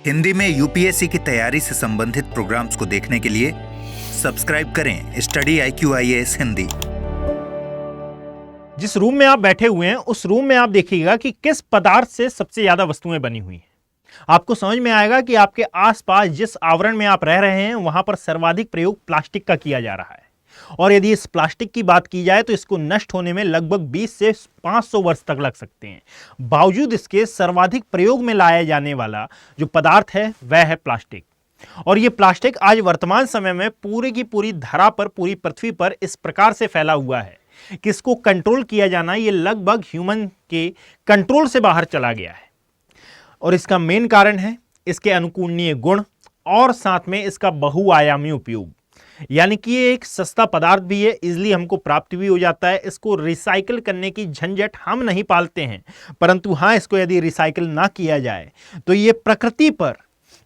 हिंदी में यूपीएससी की तैयारी से संबंधित प्रोग्राम्स को देखने के लिए सब्सक्राइब करें स्टडी IQIAS हिंदी। जिस रूम में आप बैठे हुए हैं उस रूम में आप देखिएगा कि किस पदार्थ से सबसे ज्यादा वस्तुएं बनी हुई हैं। आपको समझ में आएगा कि आपके आसपास जिस आवरण में आप रह रहे हैं वहां पर सर्वाधिक प्रयोग प्लास्टिक का किया जा रहा है। और यदि इस प्लास्टिक की बात की जाए तो इसको नष्ट होने में लगभग 20 से 500 वर्ष तक लग सकते हैं। बावजूद इसके सर्वाधिक प्रयोग में लाया जाने वाला जो पदार्थ है वह है प्लास्टिक। और यह प्लास्टिक आज वर्तमान समय में पूरी की पूरी धरा पर, पूरी पृथ्वी पर इस प्रकार से फैला हुआ है कि इसको कंट्रोल किया जाना ये लगभग ह्यूमन के कंट्रोल से बाहर चला गया है। और इसका मेन कारण है इसके अनुकूलनीय गुण और साथ में इसका बहुआयामी उपयोग। यानी कि ये एक सस्ता पदार्थ भी है, इजीली हमको प्राप्त भी हो जाता है। इसको रिसाइकिल करने की झंझट हम नहीं पालते हैं, परंतु हाँ, इसको यदि रिसाइकिल ना किया जाए तो ये प्रकृति पर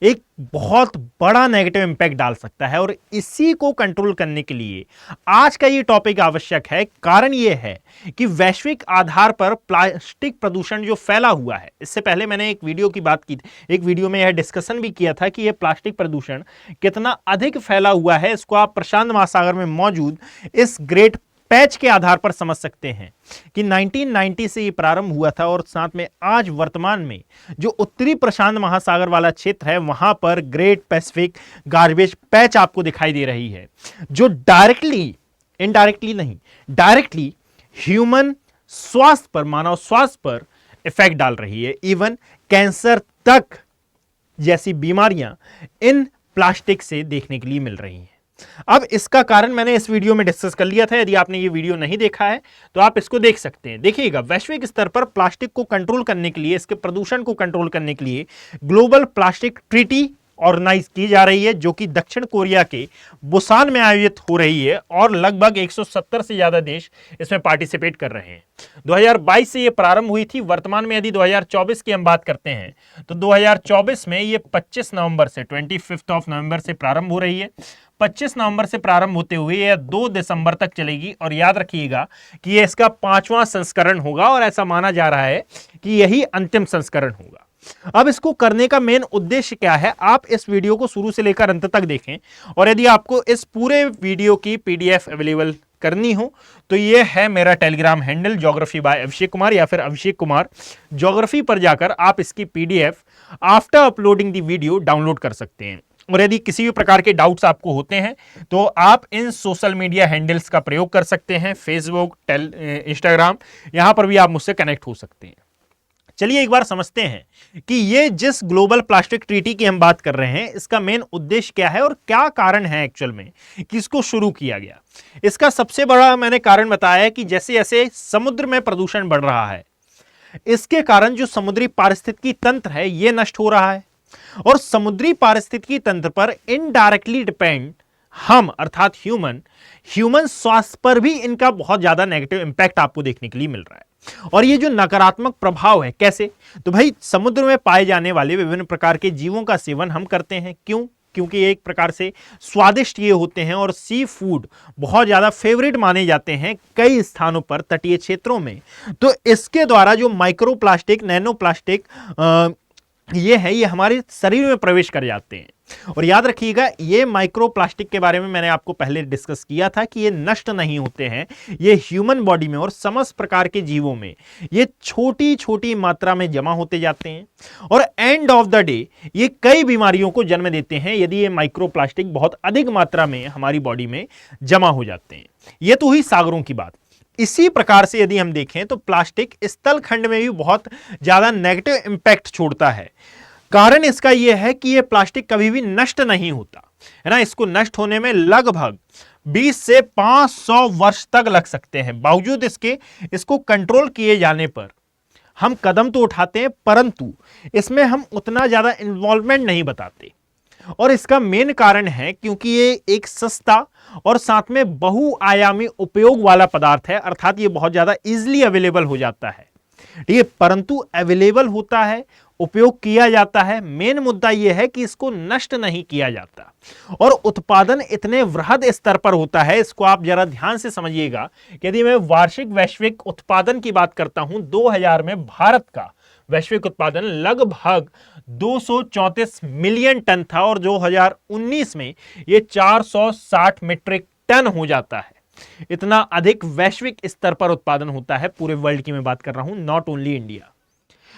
एक बहुत बड़ा नेगेटिव इंपैक्ट डाल सकता है। और इसी को कंट्रोल करने के लिए आज का ये टॉपिक आवश्यक है। कारण ये है कि वैश्विक आधार पर प्लास्टिक प्रदूषण जो फैला हुआ है, इससे पहले मैंने एक वीडियो की बात की, एक वीडियो में यह डिस्कशन भी किया था कि यह प्लास्टिक प्रदूषण कितना अधिक फैला हुआ है। इसको आप प्रशांत महासागर में मौजूद इस ग्रेट पैच के आधार पर समझ सकते हैं कि 1990 से ये प्रारंभ हुआ था और साथ में आज वर्तमान में जो उत्तरी प्रशांत महासागर वाला क्षेत्र है वहां पर ग्रेट पैसिफिक गार्बेज पैच आपको दिखाई दे रही है, जो डायरेक्टली, इनडायरेक्टली नहीं, डायरेक्टली ह्यूमन स्वास्थ्य पर, मानव स्वास्थ्य पर इफेक्ट डाल रही है। इवन कैंसर तक जैसी बीमारियां इन प्लास्टिक से देखने के लिए मिल रही हैं। अब इसका कारण मैंने इस वीडियो में डिस्कस कर लिया था। यदि आपने ये वीडियो नहीं देखा है तो आप इसको देख सकते हैं। देखिएगा, वैश्विक स्तर पर प्लास्टिक को कंट्रोल करने के लिए, इसके प्रदूषण को कंट्रोल करने के लिए ग्लोबल प्लास्टिक ट्रीटी ऑर्गेनाइज की जा रही है, जो कि दक्षिण कोरिया के बुसान में आयोजित हो रही है और लगभग 170 से ज्यादा देश इसमें पार्टिसिपेट कर रहे हैं। 2022 से ये प्रारंभ हुई थी। वर्तमान में यदि 2024 की हम बात करते हैं तो 2024 में ये 25 नवंबर से 25 नवंबर से प्रारंभ हो रही है। 25 नवंबर से प्रारंभ होते हुए यह 2 दिसंबर तक चलेगी। और याद रखिएगा कि यह इसका 5वां संस्करण होगा और ऐसा माना जा रहा है कि यही अंतिम संस्करण होगा। अब इसको करने का मेन उद्देश्य क्या है, आप इस वीडियो को शुरू से लेकर अंत तक देखें। और यदि आपको इस पूरे वीडियो की PDF अवेलेबल करनी हो तो यह है मेरा Telegram handle geography bye Abhishek Kumar या फिर अभिषेक कुमार ज्योग्राफी पर जाकर आप इसकी PDF आफ्टर अपलोडिंग दी वीडियो डाउनलोड कर सकते हैं। और यदि किसी भी प्रकार के डाउट्स आपको होते हैं तो आप इन सोशल मीडिया हैंडल्स का प्रयोग कर सकते हैं, फेसबुक, इंस्टाग्राम, यहां पर भी आप मुझसे कनेक्ट हो सकते हैं। चलिए एक बार समझते हैं कि ये जिस ग्लोबल प्लास्टिक ट्रीटी की हम बात कर रहे हैं इसका मेन उद्देश्य क्या है और क्या कारण है एक्चुअल में कि इसको शुरू किया गया। इसका सबसे बड़ा मैंने कारण बताया है कि जैसे जैसे समुद्र में प्रदूषण बढ़ रहा है, इसके कारण जो समुद्री पारिस्थितिकी तंत्र है ये नष्ट हो रहा है। और समुद्री पारिस्थितिकी तंत्र पर इनडायरेक्टली डिपेंड हम, अर्थात ह्यूमन स्वास्थ्य पर भी इनका बहुत ज्यादा नेगेटिव इंपैक्ट आपको देखने के लिए मिल रहा है। और ये जो नकारात्मक प्रभाव है, कैसे, तो भाई समुद्र में पाए जाने वाले विभिन्न प्रकार के जीवों का सेवन हम करते हैं। क्यों? क्योंकि एक प्रकार से स्वादिष्ट ये होते हैं और सी फूड बहुत ज्यादा फेवरेट माने जाते हैं कई स्थानों पर, तटीय क्षेत्रों में। तो इसके द्वारा जो माइक्रो प्लास्टिक, नैनो प्लास्टिक ये है, ये हमारे शरीर में प्रवेश कर जाते हैं। और याद रखिएगा, ये माइक्रो प्लास्टिक के बारे में मैंने आपको पहले डिस्कस किया था कि ये नष्ट नहीं होते हैं। ये ह्यूमन बॉडी में और समस्त प्रकार के जीवों में ये छोटी छोटी मात्रा में जमा होते जाते हैं और एंड ऑफ द डे ये कई बीमारियों को जन्म देते हैं यदि ये माइक्रो प्लास्टिक बहुत अधिक मात्रा में हमारी बॉडी में जमा हो जाते हैं। ये तो हुई सागरों की बात। इसी प्रकार से यदि हम देखें तो प्लास्टिक स्थल खंड में भी बहुत ज्यादा नेगेटिव इंपैक्ट छोड़ता है। कारण इसका यह है कि यह प्लास्टिक कभी भी नष्ट नहीं होता है ना। इसको नष्ट होने में लगभग 20 से 500 वर्ष तक लग सकते हैं। बावजूद इसको कंट्रोल किए जाने पर हम कदम तो उठाते हैं, परंतु इसमें हम उतना ज्यादा इन्वॉल्वमेंट नहीं बताते। और इसका मेन कारण है क्योंकि ये एक सस्ता और साथ में बहुआयामी उपयोग वाला पदार्थ है, अर्थात ये बहुत ज्यादा इजीली अवेलेबल हो जाता है। ठीक है, परंतु अवेलेबल होता है, उपयोग किया जाता है। मेन मुद्दा यह है कि इसको नष्ट नहीं किया जाता और उत्पादन इतने वृहद स्तर पर होता है। इसको आप जरा ध्यान से समझिएगा कि यदि मैं वार्षिक वैश्विक उत्पादन की बात करता हूं, 2000 में भारत का वैश्विक उत्पादन लगभग 234 मिलियन टन था और 2019 में ये 460 मीट्रिक टन हो जाता है। इतना अधिक वैश्विक स्तर पर उत्पादन होता है पूरे वर्ल्ड की मैं बात कर रहा हूं, नॉट ओनली इंडिया।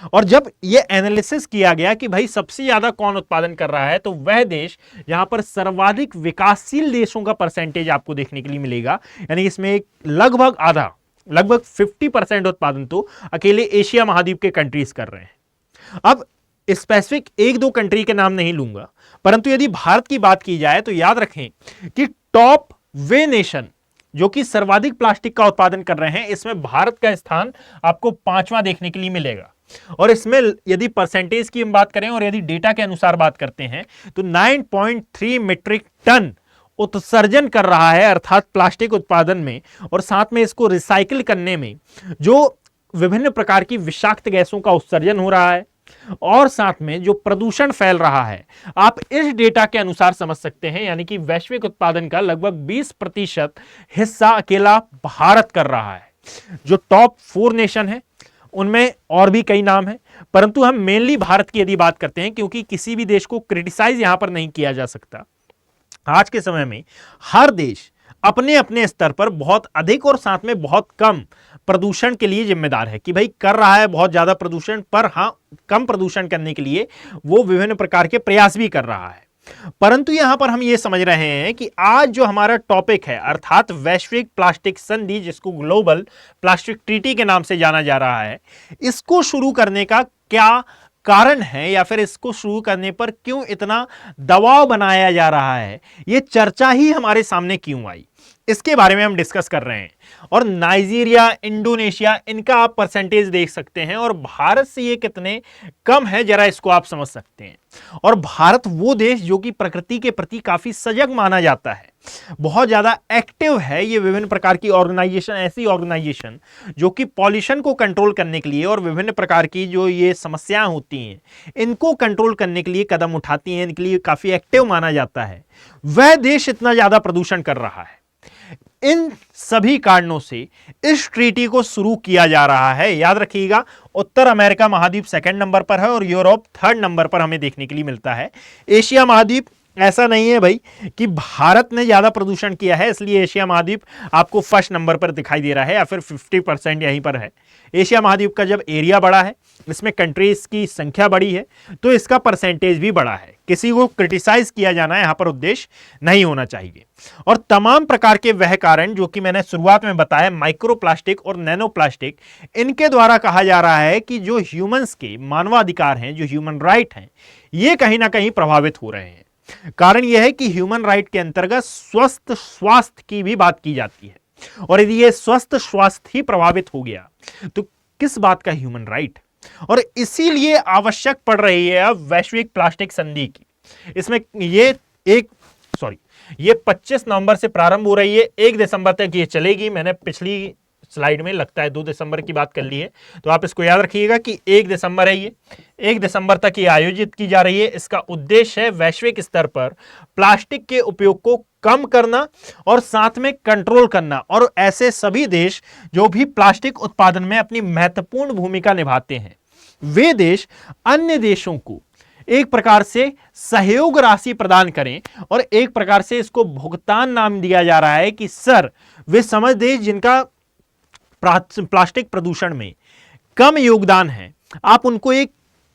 और जब ये एनालिसिस किया गया कि भाई सबसे ज्यादा कौन उत्पादन कर रहा है, तो वह देश जहां पर सर्वाधिक विकासशील देशों का परसेंटेज आपको देखने के लिए मिलेगा, यानी इसमें एक लगभग आधा, लगभग 50% उत्पादन तो अकेले एशिया महाद्वीप के कंट्रीज कर रहे हैं। अब स्पेसिफिक एक दो कंट्री के नाम नहीं लूंगा, परंतु यदि भारत की बात की जाए तो याद रखें कि टॉप वे नेशन जो कि सर्वाधिक प्लास्टिक का उत्पादन कर रहे हैं, इसमें भारत का स्थान आपको 5वां देखने के लिए मिलेगा। और इसमें यदि परसेंटेज की हम बात करें और यदि डेटा के अनुसार बात करते हैं तो 9.3 मीट्रिक टन उत्सर्जन कर रहा है, अर्थात प्लास्टिक उत्पादन में और साथ में इसको रिसाइकिल करने में जो विभिन्न प्रकार की विषाक्त गैसों का उत्सर्जन हो रहा है और साथ में जो प्रदूषण फैल रहा है, आप इस डेटा के अनुसार समझ सकते हैं, यानी कि वैश्विक उत्पादन का लगभग 20% हिस्सा अकेला भारत कर रहा है। जो टॉप 4 नेशन है उनमें और भी कई नाम हैं, परंतु हम मेनली भारत की यदि बात करते हैं, क्योंकि किसी भी देश को क्रिटिसाइज यहां पर नहीं किया जा सकता। आज के समय में हर देश अपने अपने स्तर पर बहुत अधिक और साथ में बहुत कम प्रदूषण के लिए जिम्मेदार है कि भाई कर रहा है बहुत ज्यादा प्रदूषण, पर हां कम प्रदूषण करने के लिए वो विभिन्न प्रकार के प्रयास भी कर रहा है। परंतु यहां पर हम ये समझ रहे हैं कि आज जो हमारा टॉपिक है, अर्थात वैश्विक प्लास्टिक संधि, जिसको ग्लोबल प्लास्टिक ट्रीटी के नाम से जाना जा रहा है, इसको शुरू करने का क्या कारण है या फिर इसको शुरू करने पर क्यों इतना दबाव बनाया जा रहा है, ये चर्चा ही हमारे सामने क्यों आई, इसके बारे में हम डिस्कस कर रहे हैं। और नाइजीरिया, इंडोनेशिया, इनका आप परसेंटेज देख सकते हैं और भारत से ये कितने कम है, जरा इसको आप समझ सकते हैं। और भारत वो देश जो कि प्रकृति के प्रति काफी सजग माना जाता है, बहुत ज्यादा एक्टिव है। ये विभिन्न प्रकार की ऑर्गेनाइजेशन, ऐसी ऑर्गेनाइजेशन जो कि पॉल्यूशन को कंट्रोल करने के लिए और विभिन्न प्रकार की जो ये समस्याएं होती हैं इनको कंट्रोल करने के लिए कदम उठाती हैं, इनके लिए काफी एक्टिव माना जाता है। वह देश इतना ज्यादा प्रदूषण कर रहा है। इन सभी कारणों से इस ट्रीटी को शुरू किया जा रहा है। याद रखिएगा, उत्तर अमेरिका महाद्वीप सेकंड नंबर पर है और यूरोप थर्ड नंबर पर हमें देखने के लिए मिलता है। एशिया महाद्वीप, ऐसा नहीं है भाई कि भारत ने ज्यादा प्रदूषण किया है इसलिए एशिया महाद्वीप आपको फर्स्ट नंबर पर दिखाई दे रहा है या फिर 50% यहीं पर है। एशिया महाद्वीप का जब एरिया बड़ा है, इसमें कंट्रीज की संख्या बड़ी है, तो इसका परसेंटेज भी बड़ा है। किसी को क्रिटिसाइज किया जाना यहां पर उद्देश्य नहीं होना चाहिए। और तमाम प्रकार के वह कारण जो कि मैंने शुरुआत में बताया, माइक्रो प्लास्टिक और नैनो प्लास्टिक, इनके द्वारा कहा जा रहा है कि जो ह्यूमंस के मानवाधिकार हैं, जो ह्यूमन राइट हैं, ये कहीं ना कहीं प्रभावित हो रहे हैं। कारण यह है कि ह्यूमन राइट के अंतर्गत स्वस्थ स्वास्थ्य की भी बात की जाती है, और यदि यह स्वस्थ स्वास्थ्य ही प्रभावित हो गया तो किस बात का ह्यूमन राइट। और इसीलिए आवश्यक पड़ रही है अब वैश्विक प्लास्टिक संधि की। इसमें ये 25 नवंबर से प्रारंभ हो रही है, 1 दिसंबर तक ये चलेगी। मैंने पिछली स्लाइड में लगता है 2 दिसंबर की बात कर ली है, तो आप इसको याद रखिएगा कि 1 दिसंबर है ये, 1 दिसंबर तक ये आयोजित की जा रही है। इसका उद्देश्य है वैश्विक स्तर पर प्लास्टिक के उपयोग को कम करना और साथ में कंट्रोल करना, और ऐसे सभी देश जो भी प्लास्टिक उत्पादन में अपनी महत्वपूर्ण भूमिका निभाते हैं, वे देश अन्य देशों को एक प्रकार से सहयोग राशि प्रदान करें। और एक प्रकार से इसको भुगतान नाम दिया जा रहा है कि सर, वे समझ देश जिनका प्लास्टिक प्रदूषण में कम योगदान है, आप उनको एक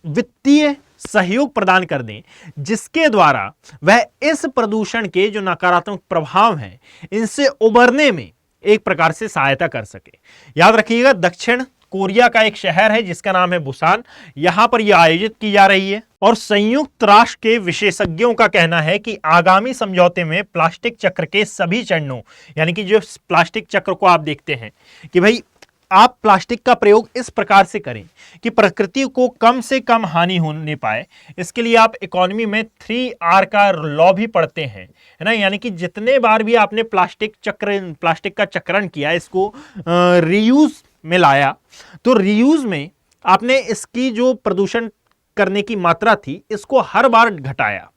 वित्तीय सहयोग प्रदान कर दें, जिसके द्वारा वह इस प्रदूषण के जो नकारात्मक प्रभाव हैं इनसे उबरने में एक प्रकार से सहायता कर सके। याद रखिएगा, दक्षिण कोरिया का एक शहर है जिसका नाम है बुसान, यहां पर यह आयोजित की जा रही है। और संयुक्त राष्ट्र के विशेषज्ञों का कहना है कि आगामी समझौते में प्लास्टिक चक्र के सभी चरणों, यानी कि जो प्लास्टिक चक्र को आप देखते हैं कि भाई आप प्लास्टिक का प्रयोग इस प्रकार से करें कि प्रकृति को कम से कम हानि होने पाए। इसके लिए आप इकोनॉमी में 3R का लॉ भी पढ़ते हैं, है ना, यानी कि जितने बार भी आपने प्लास्टिक का चक्रण किया, इसको रीयूज में लाया, तो रीयूज में आपने इसकी जो प्रदूषण करने की मात्रा थी इसको हर बार घटाया,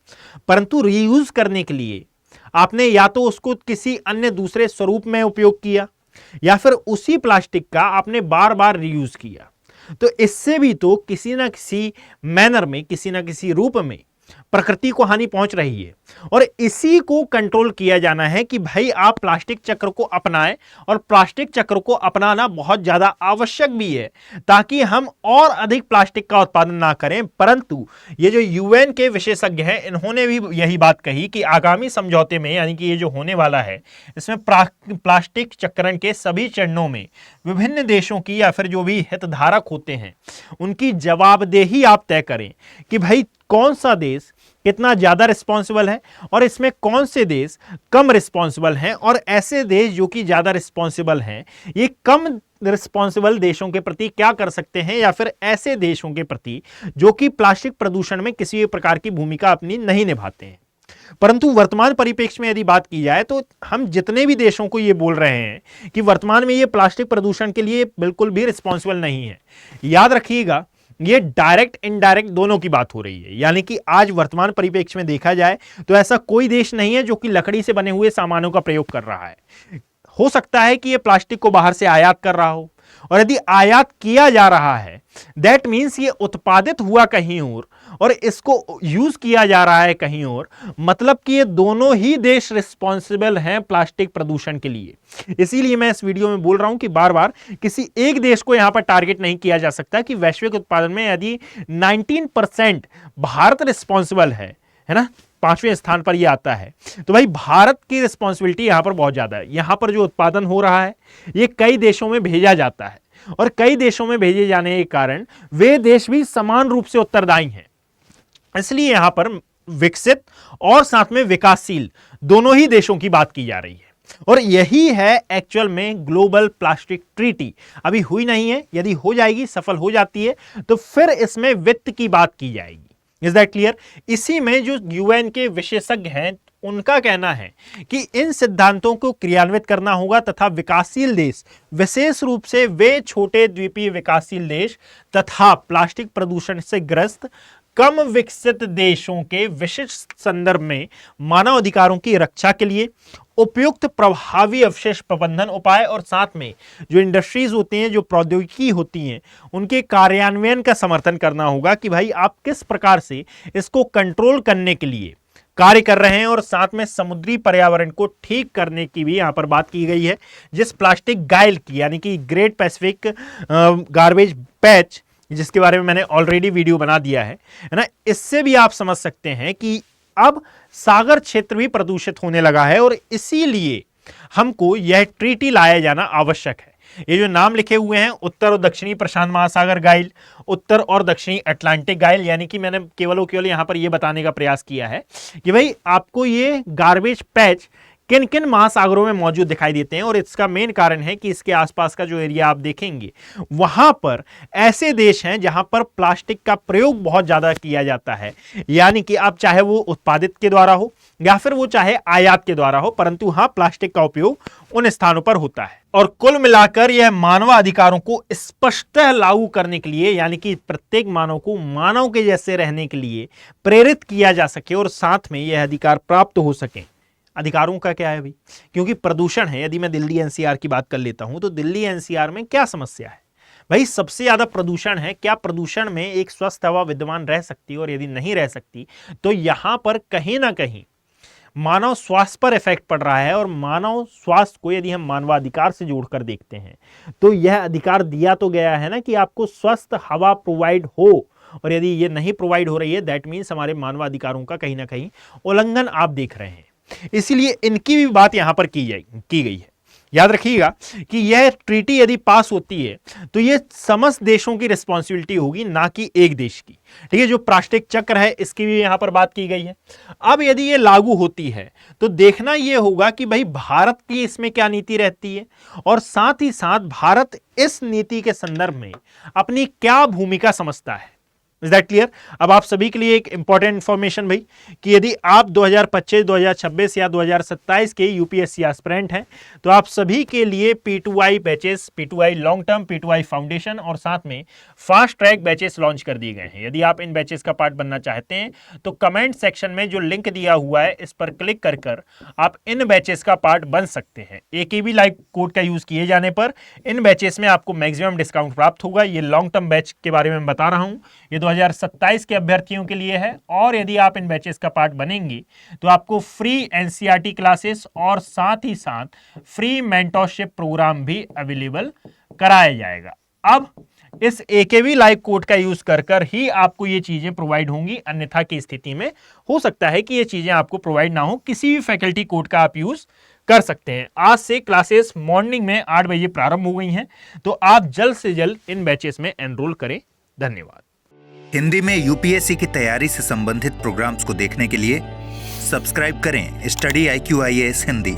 परंतु रीयूज करने के लिए आपने या तो उसको किसी अन्य दूसरे स्वरूप में उपयोग किया या फिर उसी प्लास्टिक का आपने बार बार रीयूज किया। तो इससे भी तो किसी ना किसी मैनर में, किसी ना किसी रूप में प्रकृति को हानि पहुंच रही है। और इसी को कंट्रोल किया जाना है कि भाई आप प्लास्टिक चक्र को अपनाएं, और प्लास्टिक चक्र को अपनाना बहुत ज्यादा आवश्यक भी है ताकि हम और अधिक प्लास्टिक का उत्पादन ना करें। परंतु ये जो यूएन के विशेषज्ञ हैं, इन्होंने भी यही बात कही कि आगामी समझौते में, यानी कि ये जो होने वाला है, इसमें प्लास्टिक चक्रण के सभी चरणों में विभिन्न देशों की या फिर जो भी हितधारक होते हैं उनकी जवाबदेही आप तय करें कि भाई कौन सा देश कितना ज्यादा रिस्पॉन्सिबल है और इसमें कौन से देश कम रिस्पॉन्सिबल हैं, और ऐसे देश जो कि ज्यादा रिस्पॉन्सिबल हैं ये कम रिस्पॉन्सिबल देशों के प्रति क्या कर सकते हैं, या फिर ऐसे देशों के प्रति जो कि प्लास्टिक प्रदूषण में किसी भी प्रकार की भूमिका अपनी नहीं निभाते हैं। परंतु वर्तमान परिप्रेक्ष्य में यदि बात की जाए तो हम जितने भी देशों को ये बोल रहे हैं कि वर्तमान में ये प्लास्टिक प्रदूषण के लिए बिल्कुल भी रिस्पॉन्सिबल नहीं है, याद रखिएगा ये डायरेक्ट इनडायरेक्ट दोनों की बात हो रही है। यानी कि आज वर्तमान परिप्रेक्ष्य में देखा जाए तो ऐसा कोई देश नहीं है जो कि लकड़ी से बने हुए सामानों का प्रयोग कर रहा है। हो सकता है कि ये प्लास्टिक को बाहर से आयात कर रहा हो, और यदि आयात किया जा रहा है दैट मीन्स ये उत्पादित हुआ कहीं और इसको यूज किया जा रहा है कहीं और, मतलब कि ये दोनों ही देश रिस्पॉन्सिबल हैं प्लास्टिक प्रदूषण के लिए। इसीलिए मैं इस वीडियो में बोल रहा हूं कि बार बार किसी एक देश को यहां पर टारगेट नहीं किया जा सकता कि वैश्विक उत्पादन में यदि 19% भारत रिस्पॉन्सिबल है ना, 5वें स्थान पर यह आता है, तो भाई भारत की रिस्पॉन्सिबिलिटी यहां पर बहुत ज्यादा है। यहां पर जो उत्पादन हो रहा है ये कई देशों में भेजा जाता है, और कई देशों में भेजे जाने के कारण वे देश भी समान रूप से उत्तरदायी हैं। इसलिए यहां पर विकसित और साथ में विकासशील दोनों ही देशों की बात की जा रही है। और यही है एक्चुअल में ग्लोबल प्लास्टिक ट्रीटी। अभी हुई नहीं है, यदि हो जाएगी, सफल हो जाती है, तो फिर इसमें वित्त की बात की जाएगी। Is that clear? इसी में जो यूएन के विशेषज्ञ हैं उनका कहना है कि इन सिद्धांतों को क्रियान्वित करना होगा तथा विकासशील देश, विशेष रूप से वे छोटे द्वीपीय विकासशील देश तथा प्लास्टिक प्रदूषण से ग्रस्त कम विकसित देशों के विशिष्ट संदर्भ में मानव अधिकारों की रक्षा के लिए उपयुक्त प्रभावी अवशेष प्रबंधन उपाय, और साथ में जो इंडस्ट्रीज होती हैं, जो प्रौद्योगिकी होती हैं, उनके कार्यान्वयन का समर्थन करना होगा कि भाई आप किस प्रकार से इसको कंट्रोल करने के लिए कार्य कर रहे हैं। और साथ में समुद्री पर्यावरण को ठीक करने की भी यहां पर बात की गई है, जिस प्लास्टिक गाइल की, यानी कि ग्रेट पैसिफिक गार्बेज पैच, जिसके बारे में मैंने ऑलरेडी वीडियो बना दिया है ना, इससे भी आप समझ सकते हैं कि अब सागर क्षेत्र भी प्रदूषित होने लगा है, और इसीलिए हमको यह ट्रीटी लाया जाना आवश्यक है। ये जो नाम लिखे हुए हैं, उत्तर और दक्षिणी प्रशांत महासागर गाइल, उत्तर और दक्षिणी अटलांटिक गाइल, यानी कि मैंने केवल यहां पर यह बताने का प्रयास किया है कि भाई आपको ये गार्बेज पैच किन किन महासागरों में मौजूद दिखाई देते हैं। और इसका मेन कारण है कि इसके आसपास का जो एरिया आप देखेंगे वहां पर ऐसे देश हैं जहां पर प्लास्टिक का प्रयोग बहुत ज्यादा किया जाता है, यानी कि आप चाहे वो उत्पादित के द्वारा हो या फिर वो चाहे आयात के द्वारा हो, परंतु हाँ प्लास्टिक का उपयोग उन स्थानों पर होता है। और कुल मिलाकर यह मानवाधिकारों को स्पष्टतः लागू करने के लिए, यानी कि प्रत्येक मानव को मानव के जैसे रहने के लिए प्रेरित किया जा सके और साथ में यह अधिकार प्राप्त हो सके। अधिकारों का क्या है भाई? क्योंकि प्रदूषण है। यदि मैं दिल्ली एनसीआर की बात कर लेता हूं तो दिल्ली एनसीआर में क्या समस्या है भाई? सबसे ज्यादा प्रदूषण है। क्या प्रदूषण में एक स्वस्थ हवा विद्यमान रह सकती है? और यदि नहीं रह सकती तो यहां पर कहीं ना कहीं मानव स्वास्थ्य पर इफेक्ट पड़ रहा है। और मानव स्वास्थ्य को यदि हम मानवाधिकार से जोड़कर देखते हैं तो यह अधिकार दिया तो गया है ना कि आपको स्वस्थ हवा प्रोवाइड हो, और यदि ये नहीं प्रोवाइड हो रही है दैट मीन्स हमारे मानवाधिकारों का कहीं ना कहीं उल्लंघन आप देख रहे हैं। इसीलिए इनकी भी बात यहां पर की गई है। याद रखिएगा कि यह ट्रीटी यदि पास होती है तो यह समस्त देशों की रिस्पॉन्सिबिलिटी होगी, ना कि एक देश की। ठीक है, जो प्लास्टिक चक्र है इसकी भी यहां पर बात की गई है। अब यदि यह लागू होती है तो देखना यह होगा कि भाई भारत की इसमें क्या नीति रहती है, और साथ ही साथ भारत इस नीति के संदर्भ में अपनी क्या भूमिका समझता है। Is that clear? अब आप सभी के लिए एक इंपॉर्टेंट इंफॉर्मेशन भाई, कि यदि आप 2025, 2026 या 2027 के यूपीएससी एस्पिरेंट हैं तो आप सभी के लिए P2I batches, P2I long term, P2I foundation और साथ में फास्ट ट्रैक बैचेस लॉन्च कर दिए गए हैं। यदि आप इन बैचेस का पार्ट बनना चाहते हैं तो कमेंट सेक्शन में जो लिंक दिया हुआ है इस पर क्लिक कर आप इन बैचेस का पार्ट बन सकते हैं। AKB लाइव कोड का यूज किए जाने पर इन बैचेस में आपको मैक्सिमम डिस्काउंट प्राप्त होगा। ये लॉन्ग टर्म बैच के बारे में बता रहा हूं, ये 2027 के अभ्यर्थियों के लिए है। और यदि आप इन बैचेस का पार्ट बनेंगे तो आपको फ्री एनसीईआरटी क्लासेस और साथ ही साथ फ्री मेंटरशिप प्रोग्राम भी अवेलेबल कराया जाएगा। अब इस AKB लाइव कोड का यूज कर ही आपको ये चीजें प्रोवाइड होंगी, अन्यथा की स्थिति में हो सकता है कि ये चीजें आपको प्रोवाइड ना हो। किसी भी फैकल्टी कोड का आप यूज कर सकते हैं। आज से क्लासेस मॉर्निंग में 8 बजे प्रारंभ हो गई हैं, तो आप जल्द से जल्द इन बैचेस में एनरोल करें। धन्यवाद। हिंदी में यूपीएससी की तैयारी से संबंधित प्रोग्राम्स को देखने के लिए सब्सक्राइब करें स्टडी IQ IAS हिंदी।